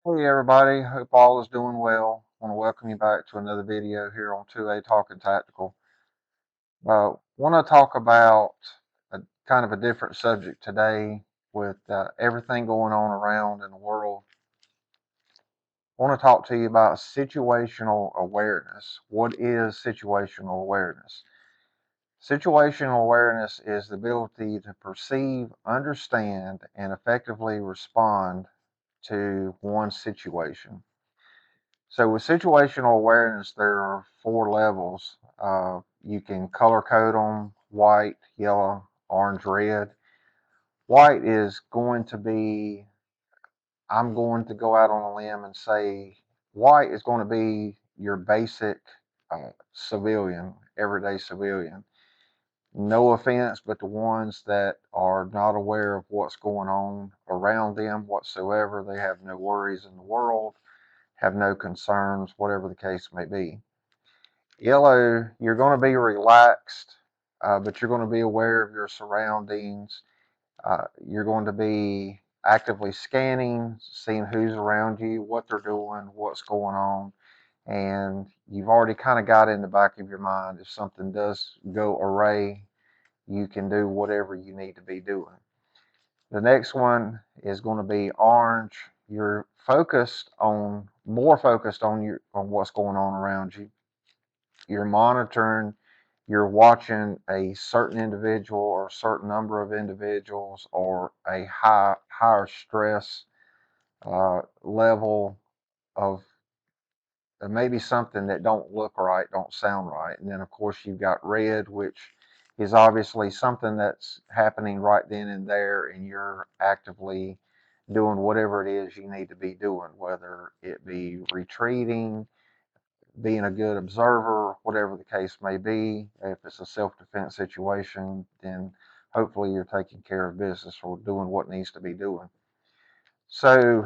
Hey everybody, hope all is doing well. Want to welcome you back to another video here on 2A Talking Tactical. Want to talk about a kind of a different subject today with everything going on around in the world. Want to talk to you about situational awareness. What is situational awareness? Situational awareness is the ability to perceive, understand, and effectively respond to one situation. So with situational awareness, there are four levels. You can color code them: white, yellow, orange, red. White is going to be, I'm going to go out on a limb and say, white is going to be your basic civilian, everyday civilian. No offense, but the ones that are not aware of what's going on around them whatsoever. They have no worries in the world, have no concerns, whatever the case may be. Yellow, you're going to be relaxed, but you're going to be aware of your surroundings. You're going to be actively scanning, seeing who's around you, what they're doing, what's going on. And you've already kind of got in the back of your mind, if something does go awry, you can do whatever you need to be doing. The next one is going to be orange. You're more focused on what's going on around you. You're monitoring, you're watching a certain individual or a certain number of individuals or a higher stress level of maybe something that don't look right, don't sound right. And then of course you've got red, which is obviously something that's happening right then and there, and you're actively doing whatever it is you need to be doing, whether it be retreating, being a good observer, whatever the case may be. If it's a self-defense situation, then hopefully you're taking care of business or doing what needs to be doing. So,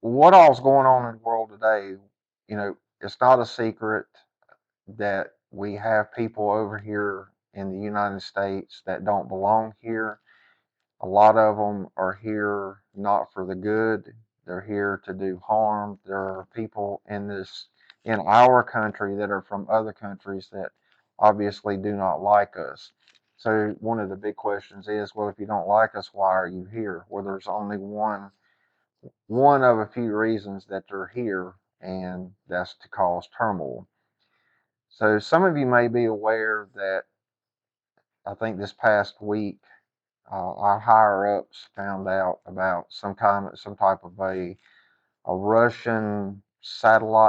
what all's going on in the world today? It's not a secret that we have people over here in the United States that don't belong here. A lot of them are here not for the good. They're here to do harm. There are people in our country that are from other countries that obviously do not like us. So one of the big questions is, well, if you don't like us, why are you here? Well, there's only one of a few reasons that they're here, and that's to cause turmoil. So some of you may be aware that I think this past week our higher ups found out about some type of a Russian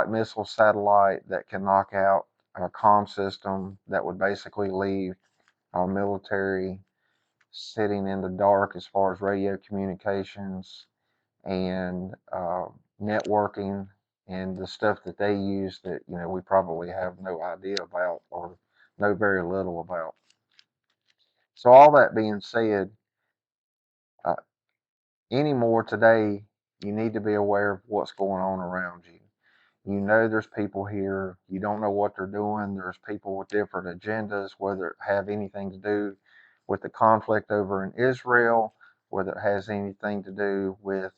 missile satellite that can knock out our comm system that would basically leave our military sitting in the dark as far as radio communications and networking and the stuff that they use that we probably have no idea about or know very little about. So all that being said, uh, anymore today, you need to be aware of what's going on around you. You know there's people here. You don't know what they're doing. There's people with different agendas, whether it have anything to do with the conflict over in Israel, whether it has anything to do with,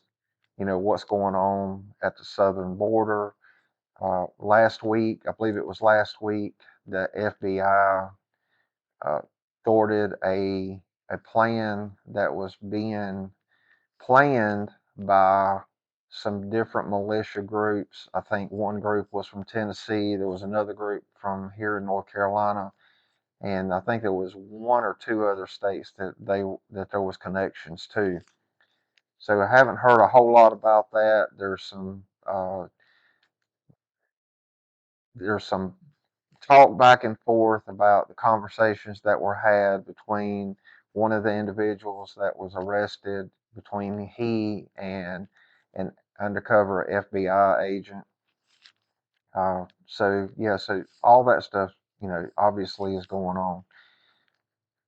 what's going on at the southern border. Last week, I believe it was last week, the FBI uh, thwarted a plan that was being planned by some different militia groups. I think one group was from Tennessee. There was another group from here in North Carolina, and I think there was one or two other states that there was connections to. So I haven't heard a whole lot about that. There's some talk back and forth about the conversations that were had between one of the individuals that was arrested, between he and an undercover FBI agent. So yeah, so all that stuff, obviously is going on.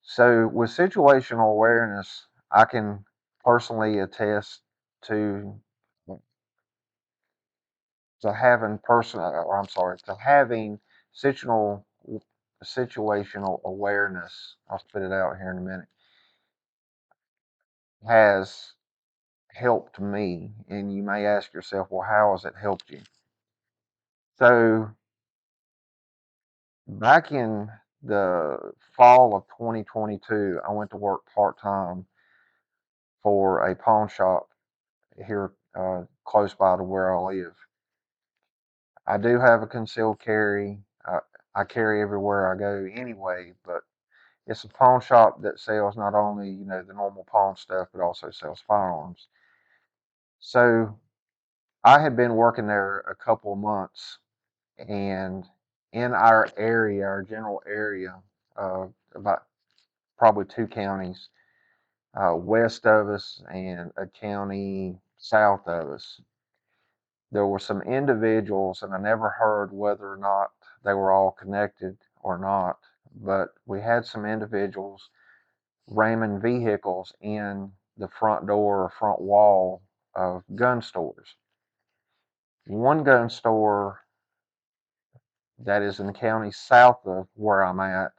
So with situational awareness, I can personally attest to having or I'm sorry, to having situational situational awareness. I'll spit it out here in a minute. Has helped me. And you may ask yourself, well, how has it helped you? So back in the fall of 2022, I went to work part-time for a pawn shop here close by to where I live. I do have a concealed carry. I carry everywhere I go anyway, but it's a pawn shop that sells not only, the normal pawn stuff, but also sells firearms. So I had been working there a couple of months, and in our area, our general area, about probably two counties west of us and a county south of us, there were some individuals, and I never heard whether or not they were all connected or not, but we had some individuals ramming vehicles in the front door or front wall of gun stores. One gun store that is in the county south of where I'm at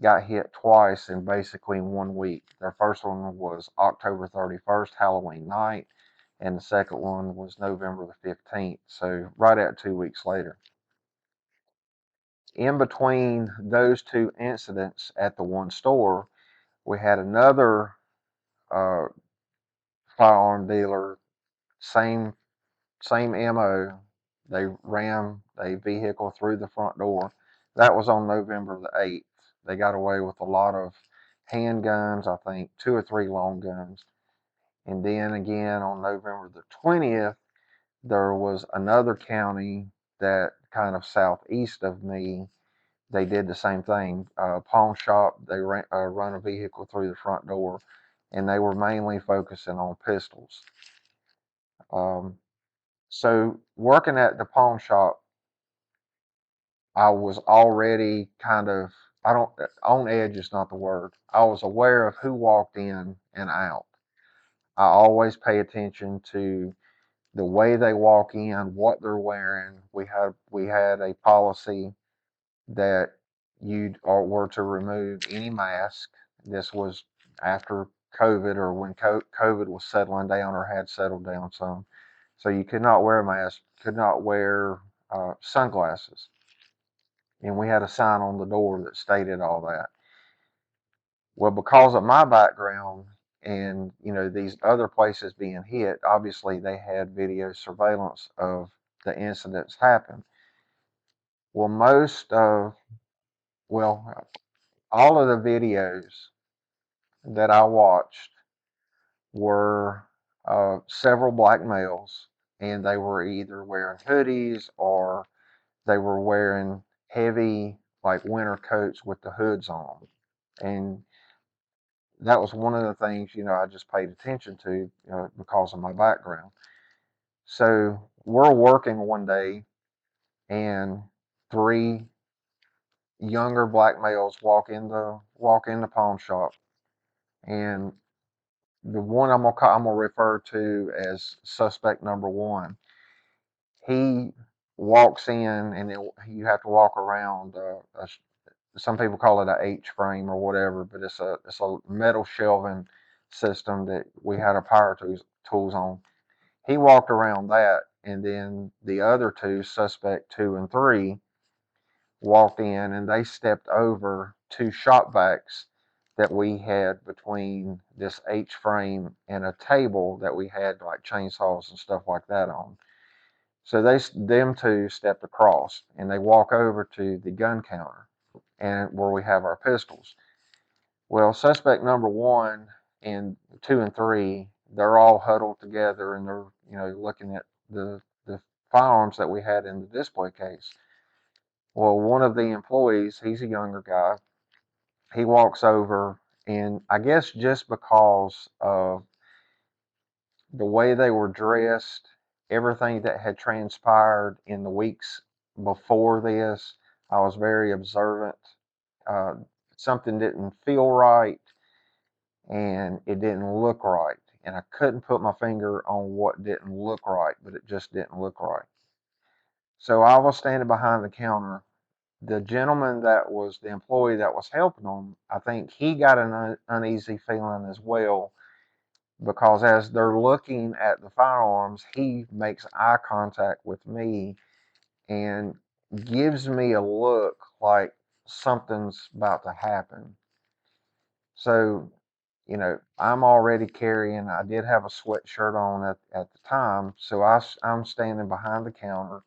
got hit twice in basically 1 week. Their first one was October 31st, Halloween night, and the second one was November the 15th, so right at 2 weeks later. In between those two incidents at the one store, we had another uh, firearm dealer, same MO. They rammed a vehicle through the front door. That was on November the 8th. They got away with a lot of handguns, I think two or three long guns. And then again on November the 20th, there was another county that kind of southeast of me. They did the same thing. Pawn shop, they run a vehicle through the front door, and they were mainly focusing on pistols. Um, so working at the pawn shop, I was already kind of, I don't, on edge is not the word. I was aware of who walked in and out. I always pay attention to the way they walk in, what they're wearing. We had a policy that you were to remove any mask. This was after COVID, or when COVID was settling down or had settled down some. So you could not wear a mask, could not wear sunglasses. And we had a sign on the door that stated all that. Well, because of my background and these other places being hit, obviously they had video surveillance of the incidents happen. Well, well, all of the videos that I watched were several black males, and they were either wearing hoodies or they were wearing heavy, like winter coats with the hoods on. And that was one of the things, I just paid attention to because of my background. So we're working one day, and three younger black males walk in the pawn shop, and the one I'm gonna refer to as suspect number one. He walks in, and you have to walk around. Some people call it a H frame or whatever, but it's a metal shelving system that we had our power tools on. He walked around that, and then the other two, suspect two and three, walked in, and they stepped over two shop vacs that we had between this H frame and a table that we had like chainsaws and stuff like that on. So them two stepped across, and they walk over to the gun counter and where we have our pistols. Well, suspect number one and two and three, they're all huddled together, and they're looking at the firearms that we had in the display case. Well, one of the employees, he's a younger guy. He walks over, and I guess just because of the way they were dressed, everything that had transpired in the weeks before this, I was very observant. Uh, Something didn't feel right, and it didn't look right. And I couldn't put my finger on what didn't look right, but it just didn't look right. So I was standing behind the counter. The gentleman that was the employee that was helping them, I think he got an uneasy feeling as well, because as they're looking at the firearms, he makes eye contact with me and gives me a look like something's about to happen. So, I'm already carrying, I did have a sweatshirt on at the time. So I'm standing behind the counter,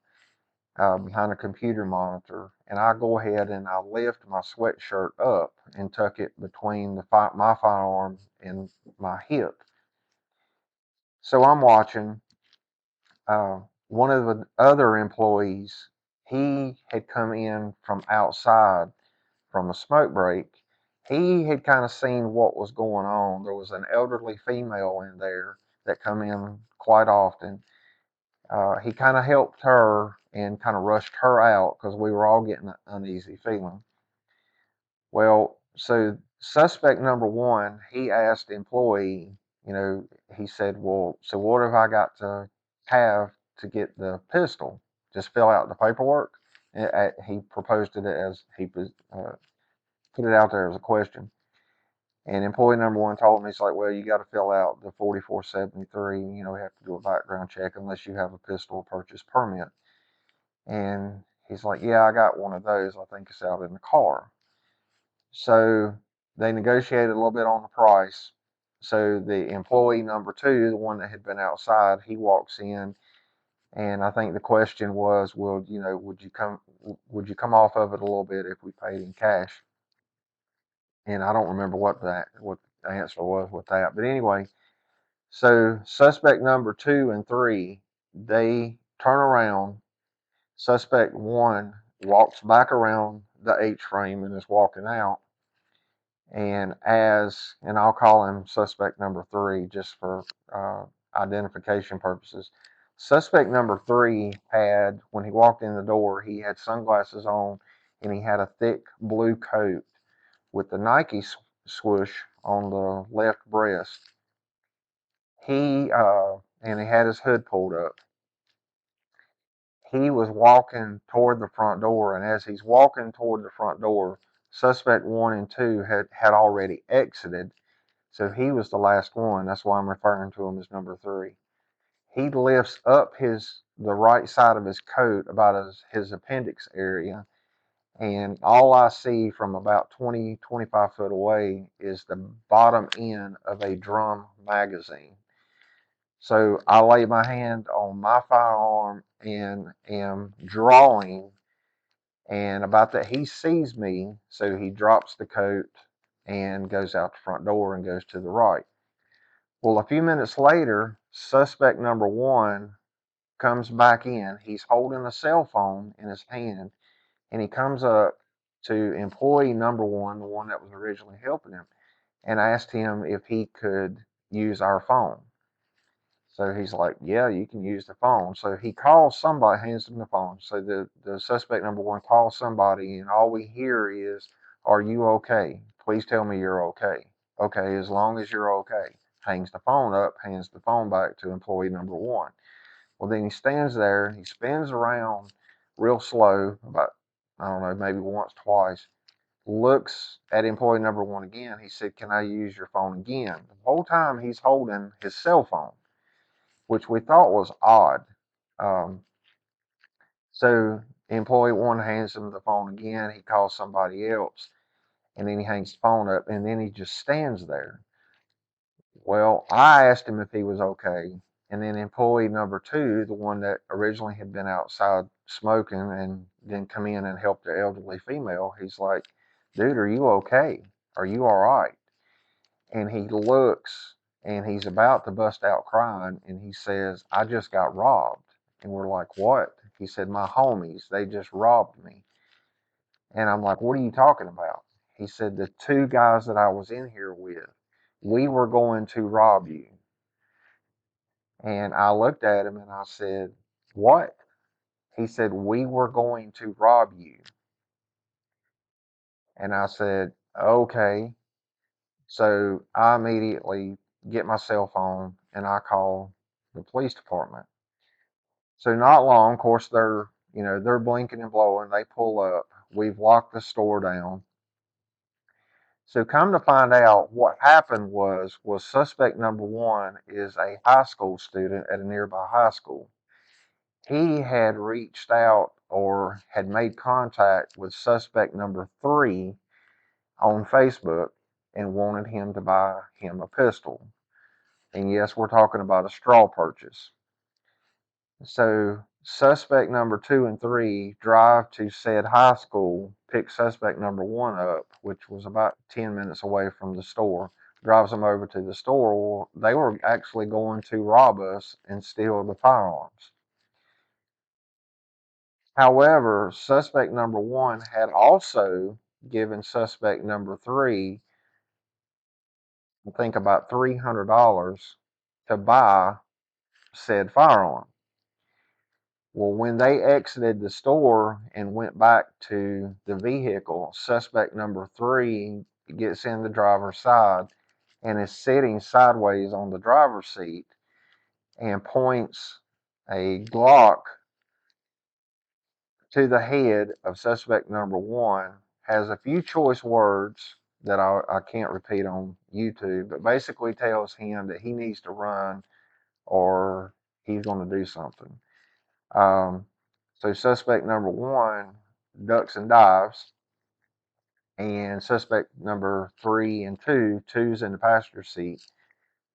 behind a computer monitor, and I go ahead and I lift my sweatshirt up and tuck it between my firearm and my hip. So I'm watching. One of the other employees, he had come in from outside from a smoke break. He had kind of seen what was going on. There was an elderly female in there that come in quite often. He kind of helped her and kind of rushed her out because we were all getting an uneasy feeling. Well, so suspect number one, he asked the employee, he said, well, so what have I got to have to get the pistol? Just fill out the paperwork. He proposed it as he put it out there as a question. And employee number one told me, he's like, well, you got to fill out the 4473. We have to do a background check unless you have a pistol purchase permit. And he's like, yeah, I got one of those. I think it's out in the car. So they negotiated a little bit on the price. So the employee number two, the one that had been outside, he walks in, and I think the question was, well, would you come off of it a little bit if we paid in cash? And I don't remember what the answer was with that. But anyway, so suspect number two and three, they turn around. Suspect one walks back around the H frame and is walking out. And I'll call him suspect number three just for identification purposes. Suspect number three had, when he walked in the door, he had sunglasses on and he had a thick blue coat with the Nike swoosh on the left breast. And he had his hood pulled up. He was walking toward the front door, and as he's walking toward the front door, suspect one and two had already exited. So he was the last one. That's why I'm referring to him as number three. He lifts up the right side of his coat about his appendix area, and all I see from about 20, 25 foot away is the bottom end of a drum magazine. So I lay my hand on my firearm and am drawing, and about that he sees me, so he drops the coat and goes out the front door and goes to the right. Well, a few minutes later, suspect number one comes back in. He's holding a cell phone in his hand, and he comes up to employee number one, the one that was originally helping him, and asked him if he could use our phone. So he's like, yeah, you can use the phone. So he calls somebody, hands him the phone. So the suspect number one calls somebody, and all we hear is, are you okay? Please tell me you're okay. Okay, as long as you're okay. Hangs the phone up, hands the phone back to employee number one. Well, then he stands there, he spins around real slow, about, I don't know, maybe once, twice, looks at employee number one again. He said, can I use your phone again? The whole time he's holding his cell phone, which we thought was odd. Um, so employee one hands him the phone again. He calls somebody else, and then he hangs the phone up, and then he just stands there. Well, I asked him if he was okay, and then employee number two, the one that originally had been outside smoking and then come in and help the elderly female, he's like, dude, are you okay? Are you all right? And he looks, and he's about to bust out crying, and he says, I just got robbed. And we're like, what? He said, my homies, they just robbed me. And I'm like, what are you talking about? He said, the two guys that I was in here with, we were going to rob you. And I looked at him and I said, what? He said, we were going to rob you. And I said, okay. So I immediately get my cell phone and I call the police department. So not long, of course, they're blinking and blowing. They pull up. We've locked the store down. So come to find out, what happened was suspect number one is a high school student at a nearby high school. He had reached out or had made contact with suspect number three on Facebook and wanted him to buy him a pistol. And yes, we're talking about a straw purchase. So suspect number two and three drive to said high school, pick suspect number one up, which was about 10 minutes away from the store, drives them over to the store. Well, they were actually going to rob us and steal the firearms. However, suspect number one had also given suspect number three, I think, about $300 to buy said firearm. Well, when they exited the store and went back to the vehicle, suspect number three gets in the driver's side and is sitting sideways on the driver's seat and points a Glock to the head of suspect number one, has a few choice words that I can't repeat on YouTube, but basically tells him that he needs to run or he's going to do something. Um, so suspect number one ducks and dives, and suspect number three and two's in the passenger seat.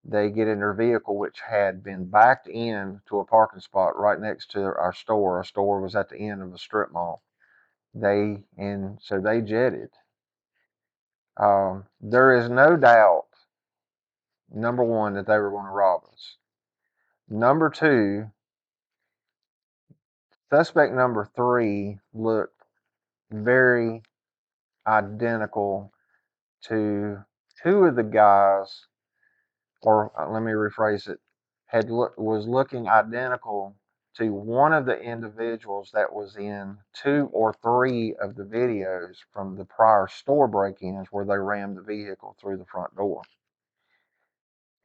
They get in their vehicle, which had been backed in to a parking spot right next to our store. Our store was at the end of a strip mall. So they jetted. There is no doubt, number one, that they were going to rob us. Number two, suspect number three looked very identical to two of the guys, or let me rephrase it, was looking identical to one of the individuals that was in two or three of the videos from the prior store break-ins where they rammed the vehicle through the front door.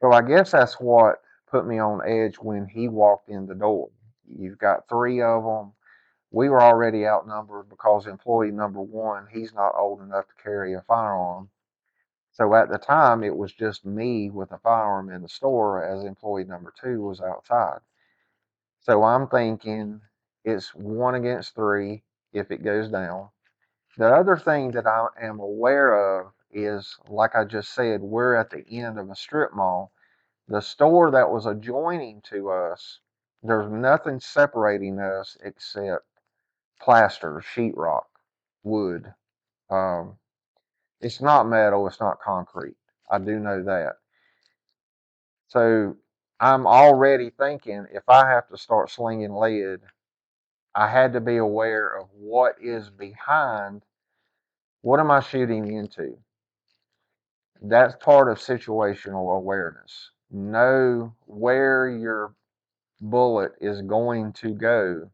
So I guess that's what put me on edge when he walked in the door. You've got three of them. We were already outnumbered because employee number one, he's not old enough to carry a firearm. So at the time, it was just me with a firearm in the store as employee number two was outside. So I'm thinking it's one against three if it goes down. The other thing that I am aware of is, like I just said, we're at the end of a strip mall. The store that was adjoining to us, there's nothing separating us except plaster, sheetrock, wood. Um, it's not metal, it's not concrete. I do know that. So I'm already thinking if I have to start slinging lead, I had to be aware of what is behind. What am I shooting into? That's part of situational awareness. Know where your bullet is going to go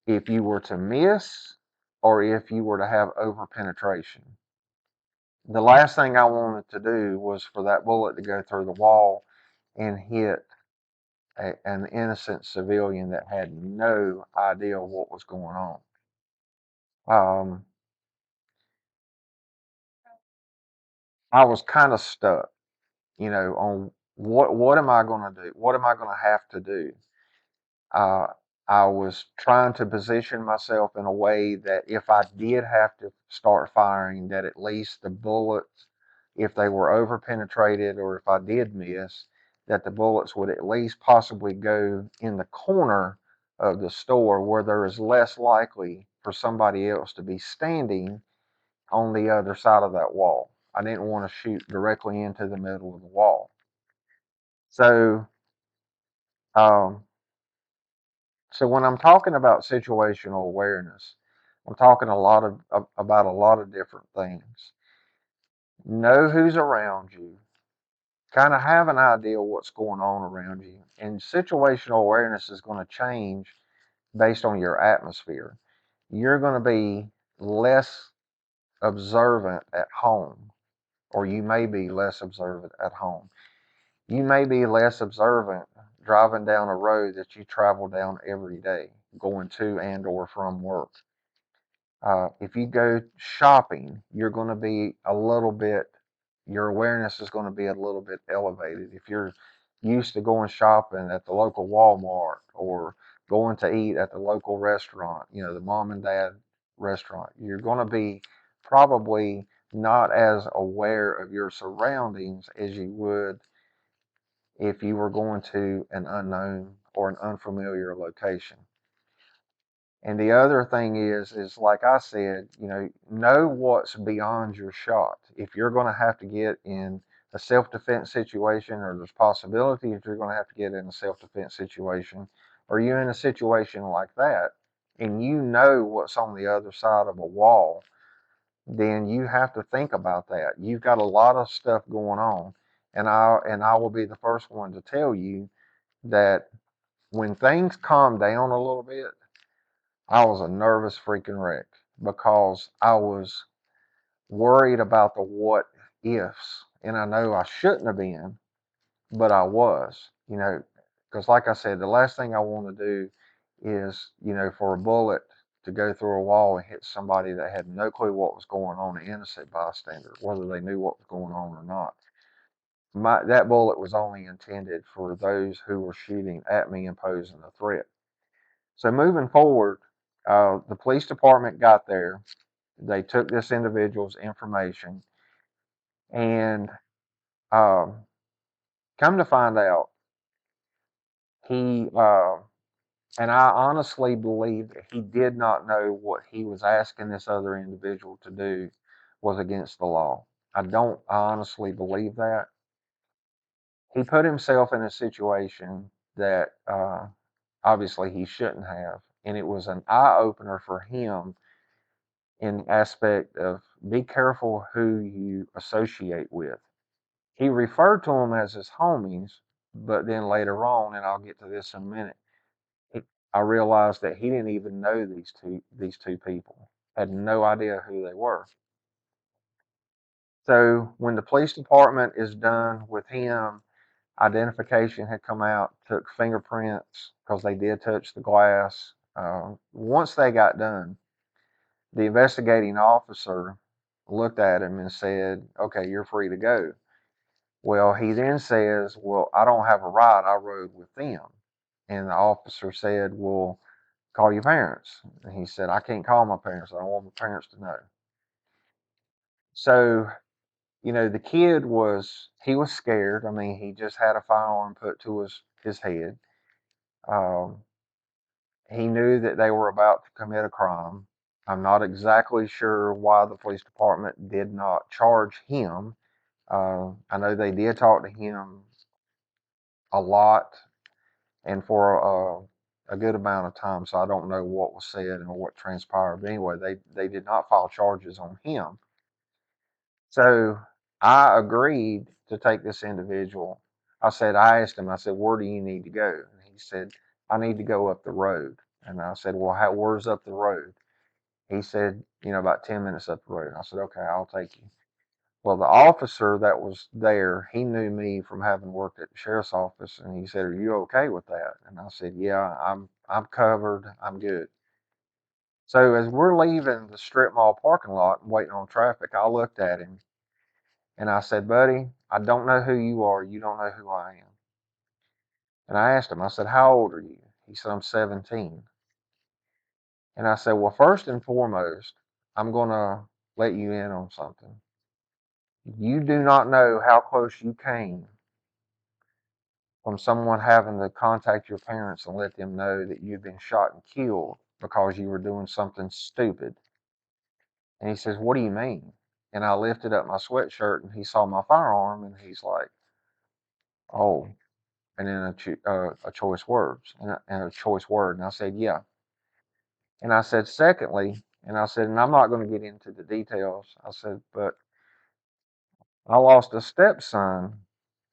if you were to miss or if you were to have over penetration. The last thing I wanted to do was for that bullet to go through the wall and hit an innocent civilian that had no idea what was going on. Um, I was kind of stuck, on what am I going to do? What am I going to have to do? Uh, I was trying to position myself in a way that if I did have to start firing, that at least the bullets, if they were over penetrated or if I did miss, that the bullets would at least possibly go in the corner of the store where there is less likely for somebody else to be standing on the other side of that wall. I didn't want to shoot directly into the middle of the wall. So, um, So when I'm talking about situational awareness, I'm talking about a lot of different things. Know who's around you, kind of have an idea what's going on around you, and situational awareness is going to change based on your atmosphere. You're going to be less observant at home, or you may be less observant at home. You may be less observant driving down a road that you travel down every day, going to and or from work. If you go shopping, you're going to be a little bit, your awareness is going to be a little bit elevated. If you're used to going shopping at the local Walmart or going to eat at the local restaurant, the mom and dad restaurant, you're going to be probably not as aware of your surroundings as you would if you were going to an unknown or an unfamiliar location. And the other thing is like I said, know what's beyond your shot. If you're going to have to get in a self-defense situation, or there's possibility if you're going to have to get in a self-defense situation, or you're in a situation like that, and you know what's on the other side of a wall, then you have to think about that. You've got a lot of stuff going on, and I will be the first one to tell you that when things calm down a little bit, I was a nervous freaking wreck because I was worried about the what ifs. And I know I shouldn't have been, but I was, because like I said, the last thing I want to do is, for a bullet to go through a wall and hit somebody that had no clue what was going on, an innocent bystander, whether they knew what was going on or not. That bullet was only intended for those who were shooting at me and posing a threat. So moving forward, the police department got there. They took this individual's information, and um, come to find out, he and I honestly believe that he did not know what he was asking this other individual to do was against the law. I honestly believe that. He put himself in a situation that obviously he shouldn't have, and it was an eye opener for him in aspect of be careful who you associate with. He referred to them as his homies, but then later on, and I'll get to this in a minute, he, I realized that he didn't even know these two people, had no idea who they were. So when the police department is done with him, identification had come out, took fingerprints because they did touch the glass. Once they got done, the investigating officer looked at him and said, "Okay, you're free to go." Well, he then says, "Well, I don't have a right. I rode with them." And the officer said, "Well, call your parents." And he said, "I can't call my parents. I don't want my parents to know." So, the kid he was scared. I mean, he just had a firearm put to his head. Um, he knew that they were about to commit a crime. I'm not exactly sure why the police department did not charge him. I know they did talk to him a lot and for a good amount of time, so I don't know what was said and what transpired. But anyway, they did not file charges on him. So I agreed to take this individual. I asked him, I said, "Where do you need to go?" And he said, "I need to go up the road." And I said, "Well, where's up the road?" He said, "About 10 minutes up the road." I said, "Okay, I'll take you." Well, the officer that was there, he knew me from having worked at the sheriff's office, and he said, "Are you okay with that?" And I said, "Yeah, I'm covered. I'm good." So as we're leaving the strip mall parking lot and waiting on traffic, I looked at him and I said, "Buddy, I don't know who you are. You don't know who I am." And I asked him, I said, "How old are you?" He said, "I'm 17." And I said, "Well, first and foremost, I'm going to let you in on something. You do not know how close you came from someone having to contact your parents and let them know that you've been shot and killed because you were doing something stupid." And he says, "What do you mean?" And I lifted up my sweatshirt and he saw my firearm and he's like, "Oh," and then a choice words and a choice word. And I said, "Yeah." And I said, "Secondly," and I said, "and I'm not going to get into the details." I said, "But I lost a stepson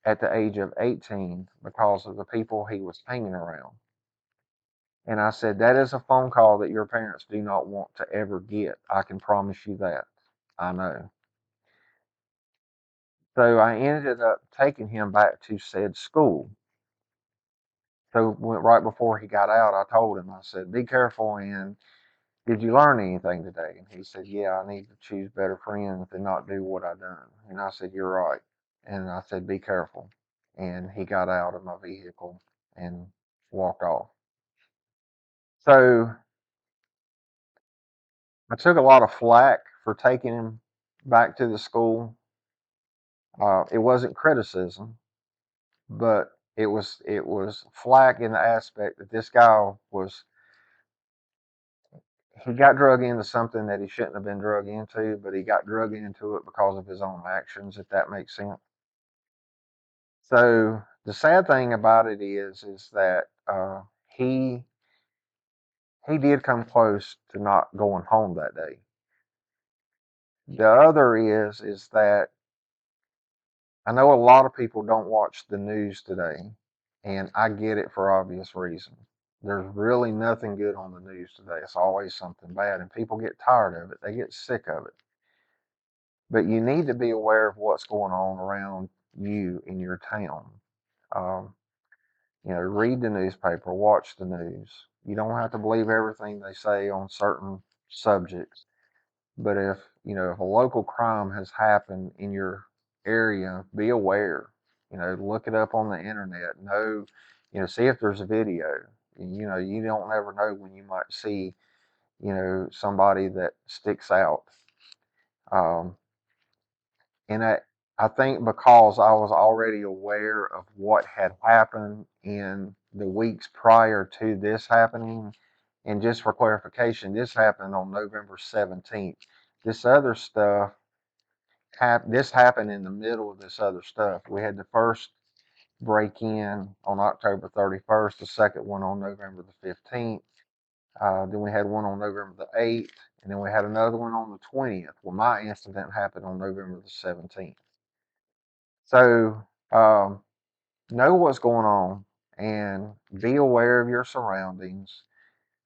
at the age of 18 because of the people he was hanging around." And I said, "That is a phone call that your parents do not want to ever get. I can promise you that. I know." So I ended up taking him back to said school. So right before he got out, I told him, I said, "Be careful." And did you learn anything today? And he said, yeah, I need to choose better friends and not do what I done. And I said, you're right. And I said, be careful. And he got out of my vehicle and walked off. So I took a lot of flack for taking him back to the school. It wasn't criticism, but it was flack in the aspect that this guy was he got drug into something that he shouldn't have been drug into, but he got drug into it because of his own actions, if that makes sense. So the sad thing about it is that he did come close to not going home that day. The other is that I know a lot of people don't watch the news today, and I get it for obvious reasons. There's really nothing good on the news today. It's always something bad, and people get tired of it. They get sick of it. But you need to be aware of what's going on around you in your town. Um, read the newspaper, watch the news. You don't have to believe everything they say on certain subjects. But if a local crime has happened in your area, be aware. Look it up on the internet. See if there's a video. You don't ever know when you might see, somebody that sticks out. Um, and I think because I was already aware of what had happened in the weeks prior to this happening, and just for clarification, this happened on November 17th. This other stuff, this happened in the middle of this other stuff. We had the first break in on October 31st, the second one on November the 15th. Then we had one on November the 8th, and then we had another one on the 20th. Well, my incident happened on November the 17th. So know what's going on and be aware of your surroundings.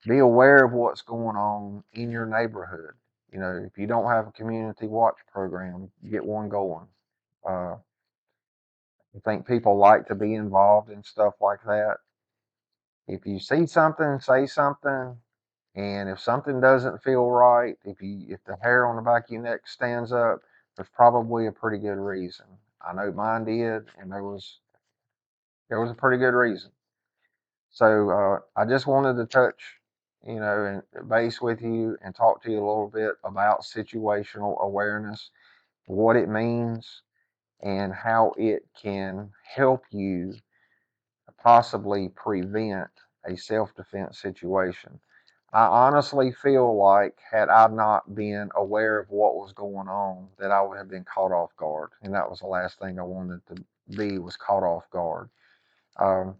Be aware of what's going on in your neighborhood. If you don't have a community watch program, get one going. Uh, I think people like to be involved in stuff like that. If you see something, say something. And if something doesn't feel right, if the hair on the back of your neck stands up, there's probably a pretty good reason. I know mine did, and there was a pretty good reason. So I just wanted to touch, and base with you and talk to you a little bit about situational awareness, what it means, and how it can help you possibly prevent a self-defense situation. I honestly feel like had I not been aware of what was going on, that I would have been caught off guard, and that was the last thing I wanted to be, was caught off guard. Um,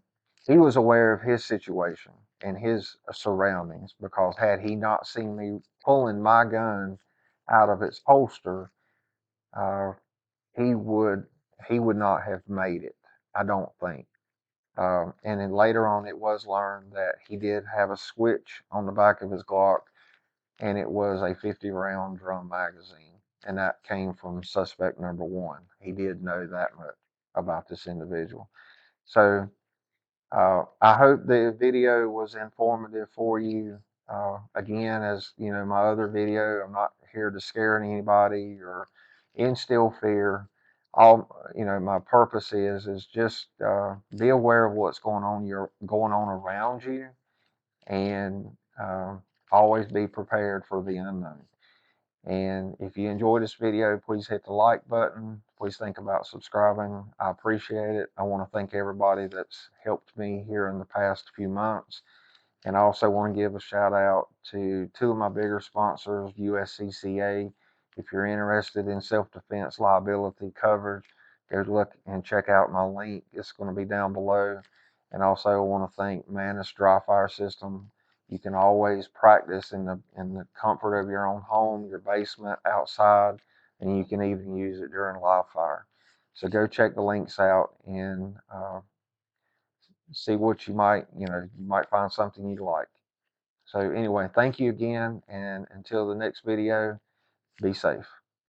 he was aware of his situation and his surroundings, because had he not seen me pulling my gun out of its holster, uh, he would he would not have made it. I don't think. And then later on, it was learned that he did have a switch on the back of his Glock, and it was a 50-round drum magazine, and that came from suspect number one. He did know that much about this individual. So I hope the video was informative for you. Again, as you know, my other video, I'm not here to scare anybody or instill fear. My purpose is just be aware of what's going on around you, and uh, always be prepared for the unknown. And if you enjoyed this video, please hit the like button. Please think about subscribing. I appreciate it. I want to thank everybody that's helped me here in the past few months. And I also want to give a shout out to two of my bigger sponsors, USCCA. If you're interested in self-defense liability coverage, go look and check out my link. It's going to be down below. And also I want to thank Manus Dry Fire System. You can always practice in the comfort of your own home, your basement, outside, and you can even use it during live fire. So go check the links out and see what you might find something you like. So anyway, thank you again, and until the next video, be safe.